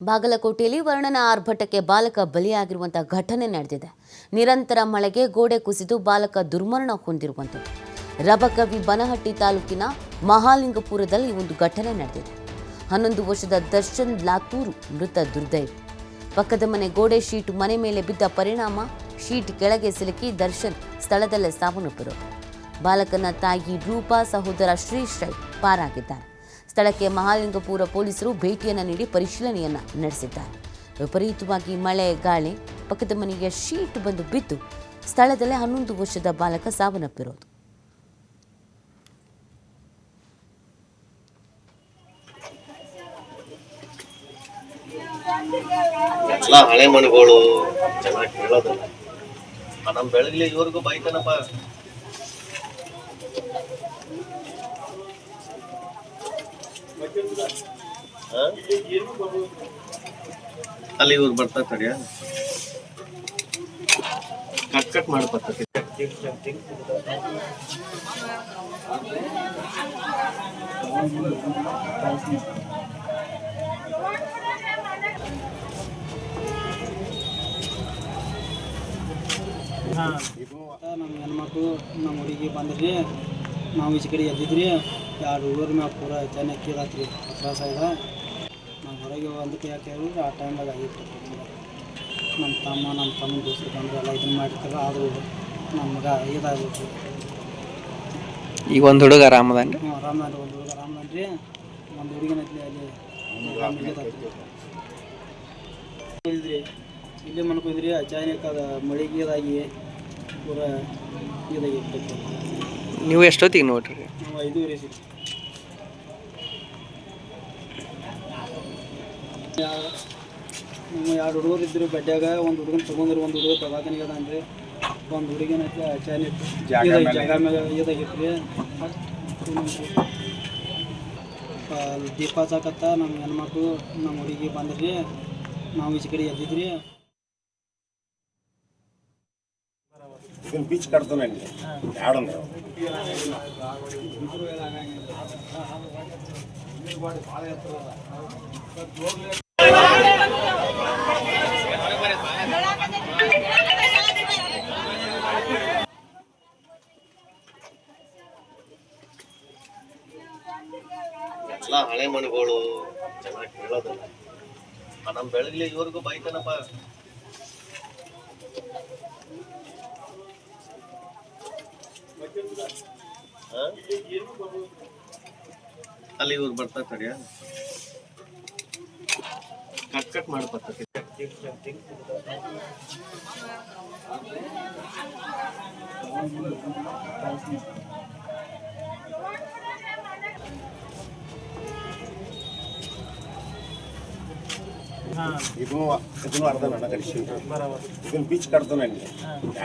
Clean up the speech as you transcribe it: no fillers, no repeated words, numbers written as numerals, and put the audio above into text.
ಬಾಗಲಕೋಟೆಯಲ್ಲಿ ವರ್ಣನ ಆರ್ಭಟಕ್ಕೆ ಬಾಲಕ ಬಲಿಯಾಗಿರುವಂತಹ ಘಟನೆ ನಡೆದಿದೆ. ನಿರಂತರ ಮಳೆಗೆ ಗೋಡೆ ಕುಸಿದು ಬಾಲಕ ದುರ್ಮರಣ ಹೊಂದಿರುವಂಥದ್ದು. ರಬಕವಿ ಬನಹಟ್ಟಿ ತಾಲೂಕಿನ ಮಹಾಲಿಂಗಪುರದಲ್ಲಿ ಒಂದು ಘಟನೆ ನಡೆದಿದೆ. 11 ವರ್ಷದ ದರ್ಶನ್ ಲಾತೂರು ಮೃತ ದುರ್ದೈವಿ. ಪಕ್ಕದ ಮನೆ ಗೋಡೆ ಶೀಟ್ ಮನೆ ಮೇಲೆ ಬಿದ್ದ ಪರಿಣಾಮ ಶೀಟ್ ಕೆಳಗೆ ಸಿಲುಕಿ ದರ್ಶನ್ ಸ್ಥಳದಲ್ಲೇ ಸಾವನ್ನಪ್ಪಿದರು. ಬಾಲಕನ ತಾಯಿ ರೂಪಾ, ಸಹೋದರ ಶ್ರೀ ಪಾರಾಗಿದ್ದಾರೆ. ಸ್ಥಳಕ್ಕೆ ಮಹಾಲಿಂಗಪುರ ಪೊಲೀಸರು ಭೇಟಿಯನ್ನು ನೀಡಿ ಪರಿಶೀಲನೆಯನ್ನು ನಡೆಸಿದ್ದಾರೆ. ವಿಪರೀತವಾಗಿ ಮಳೆ ಗಾಳಿ ಪಕ್ಕದ ಮನೆಯ ಶೀಟ್ ಬಂದು ಬಿದ್ದು ಸ್ಥಳದಲ್ಲೇ 11 ವರ್ಷದ ಬಾಲಕ ಸಾವನ್ನಪ್ಪಿರೋದು. ಎಲ್ಲ ಹಳೆ ಮನೆಗಳು ಚೆನ್ನಾಗಿ ಹೇಳೋದಿಲ್ಲ. ನಮ್ಮ ಬೆಳಗ್ಲಿ ಇವ್ರಿಗೂ ಬೈತಾನಪ್ಪ. ಅಲ್ಲಿ ಇವ್ರು ಬರ್ತಾ ತಡಿಯ ಕಟ್ ಮಾಡ್ಬರ್ತದೆ. ನಮ್ಮ ಹೆಣ್ಮಕ್ಳು ನಮ್ಮ ಹುಡುಗಿ ಬಂದ್ರಿ. ನಾವು ಈಚೆ ಕಡೆ ಎದ್ದಿದ್ರಿ. 2 ಊರ ಮ್ಯಾಗ ಪೂರ ಚೆನ್ನಾಗಿ ಕೀಳಾತ್ರಿ ತ್ರಾಸ ಇದೆ. ನಾವು ಹೊರಗೆ ಒಂದಕ್ಕೆ ಯಾಕೆ ಹೇಳಿದ್ರೆ ಆ ಟೈಮ್ದಾಗ ಆಗಿತ್ತು. ನಮ್ಮ ತಮ್ಮನ ದೋಸ್ತರು ಬಂದು ಎಲ್ಲ ಇದನ್ನು ಮಾಡಿರ್ತಾರೆ. ಆದರೂ ನಮ್ಮ ಮಗ ಇದಾಗಬೇಕು. ಈಗ ಒಂದು ಹುಡುಗ ಆರಾಮದಾನ ರೀ. ಆರಾಮದಾನ ರೀ. ಒಂದು ಹುಡುಗ ಆರಾಮದಾನ ರೀ. ಒಂದು ಹುಡುಗಿನಲ್ಲಿ ಅಲ್ಲಿ ಇದ್ರಿ ಇಲ್ಲೇ ಮನ್ಕೊಂಡಿದ್ರಿ. ಅಚಾನಕ್ ಅದು ಮಳೆಗೆ ಇದಾಗಿ ಪೂರ ಇದಾಗಿತ್ತು. ನೀವು ಎಷ್ಟೊತ್ತಿಗೆ ನೋಡ್ರಿ? ನಾವು 5:30 ಸಿಗ್ತೀವಿ. ನಮ್ಮ 2 ಹುಡುಗರು ಇದ್ರು ಬಡ್ಡ್ಯಾಗ. ಒಂದು ಹುಡುಗನ ತೊಗೊಂಡ್ರಿ, ಒಂದು ಹುಡುಗ ದವಾಖಾನೆಗೆ ಅದಾನ್ರಿ. ಒಂದು ಹುಡುಗಿನ ಅಚಾನಕ್ ಜಾಗ ಮೇಲೆ ಇದಾಗಿತ್ತು ರೀ. ದೀಪ ಹಚ್ಚಾಕತ್ತ ನಮ್ಮ ಹೆಣ್ಮಕ್ಳು ನಮ್ಮ ಹುಡುಗಿ ಬಂದ್ರಿ. ನಾವು ಈಚೆ ಕಡೆ ಎದ್ದಿದ್ರಿ. ಬೀಚ್ ಕಟ್ತಾನೆ ಎಲ್ಲ ಹಳೆ ಮನೆಗಳು ಚೆನ್ನಾಗಿ ಹೇಳೋದಿಲ್ಲ. ನಮ್ಮ ಬೆಳಗ್ಲಿ ಇವ್ರಿಗೂ ಬೈತಾನಪ್ಪ. ಅಲ್ಲಿ ಇವ್ರು ಬರ್ತಾ ತಡಿಯ ಕಟ್ ಮಾಡ್ಬರ್ತದೆ. ಇದನ್ನು ಅರ್ಧ ನನ್ನ ಕಳಿಸಿ ಇದನ್ನು ಬೀಚ್ ಕಟ್ತಾನೆ.